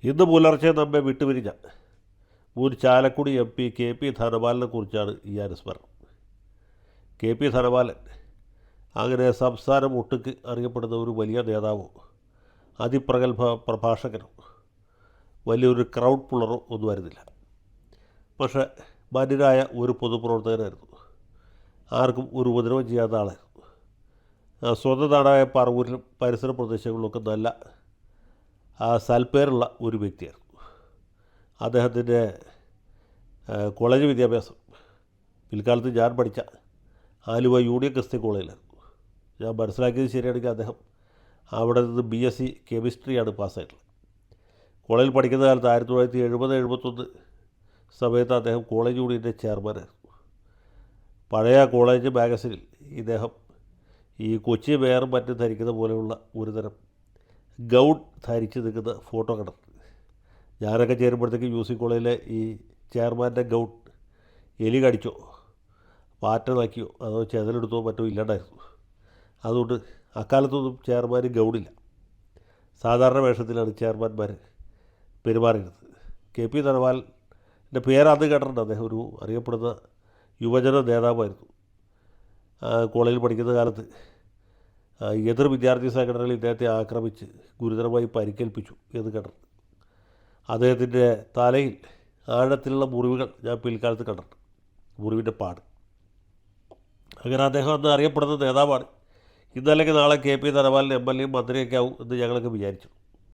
ഇന്ന് പുലർച്ചെ നമ്മെ വിട്ടുപിരിഞ്ഞ മുൻ Chalakudy M P K P ധനപാലനെ കുറിച്ചാണ് ഈ അനുസ്മരണം. കെ പി ധനപാലൻ അങ്ങനെ സംസ്ഥാനം ഒട്ടുക്ക് അറിയപ്പെടുന്ന ഒരു വലിയ നേതാവോ അതിപ്രഗത്ഭ പ്രഭാഷകനോ വലിയൊരു ക്രൗഡ് പുള്ളറോ ഒന്നുമായിരുന്നില്ല. പക്ഷേ മാന്യനായ ഒരു പൊതുപ്രവർത്തകനായിരുന്നു. ആർക്കും ഒരു ഉപദ്രവം ചെയ്യാത്ത ആളായിരുന്നു. സ്വന്തം നാടായ പറവൂരിലും പരിസര പ്രദേശങ്ങളിലൊക്കെ നല്ല സൽപ്പേരുള്ള ഒരു വ്യക്തിയായിരുന്നു. അദ്ദേഹത്തിൻ്റെ കോളേജ് വിദ്യാഭ്യാസം പിൽക്കാലത്ത് ഞാൻ പഠിച്ച ആലുവ യൂണിയൻ ക്രിസ്ത്യൻ കോളേജിലായിരുന്നു. ഞാൻ മനസ്സിലാക്കിയത് ശരിയാണെങ്കിൽ അദ്ദേഹം അവിടെ നിന്ന് BSc കെമിസ്ട്രിയാണ് പാസ്സായിട്ടുള്ളത്. കോളേജിൽ പഠിക്കുന്ന കാലത്ത് 1970-71 സമയത്ത് അദ്ദേഹം കോളേജ് യൂണിയൻ്റെ ചെയർമാനായിരുന്നു. പഴയ കോളേജ് മാഗസിനിൽ ഇദ്ദേഹം ഈ കൊച്ചി മേയറും മറ്റും ധരിക്കുന്ന പോലെയുള്ള ഒരുതരം ഗൗൺ ധരിച്ച് നിൽക്കുന്ന ഫോട്ടോ കണ്ടിട്ടുണ്ട്. ഞാനൊക്കെ ചേരുമ്പോഴത്തേക്ക് UC കോളേജിലെ ഈ ചെയർമാൻ്റെ ഗൗൺ എലി കടിച്ചോ പാറ്റനാക്കിയോ അതോ ചെതലെടുത്തോ മറ്റോ ഇല്ലാണ്ടായിരുന്നു. അതുകൊണ്ട് അക്കാലത്തൊന്നും ചെയർമാൻ ഗൗണില്ല, സാധാരണ വേഷത്തിലാണ് ചെയർമാൻമാർ പെരുമാറിയിരുന്നത്. കെ പി ധനപാലൻ്റെ പേരത് കേട്ടിട്ടുണ്ട്. അദ്ദേഹം ഒരു അറിയപ്പെടുന്ന യുവജന നേതാവായിരുന്നു. കോളേജിൽ പഠിക്കുന്ന കാലത്ത് എതിർ വിദ്യാർത്ഥി സംഘടനകൾ ഇദ്ദേഹത്തെ ആക്രമിച്ച് ഗുരുതരമായി പരിക്കേൽപ്പിച്ചു എന്ന് കേട്ടിട്ടുണ്ട്. അദ്ദേഹത്തിൻ്റെ തലയിൽ ആഴത്തിലുള്ള മുറിവുകൾ ഞാൻ പിൽക്കാലത്ത് കണ്ടിട്ടുണ്ട്, മുറിവിൻ്റെ പാട്. അങ്ങനെ അദ്ദേഹം അന്ന് അറിയപ്പെടുന്ന നേതാവാണ്. ഇന്നല്ലെങ്കിൽ നാളെ കെ പി ധനപാലൻ MLA യും മന്ത്രിയൊക്കെ ആവും എന്ന് ഞങ്ങളൊക്കെ വിചാരിച്ചു.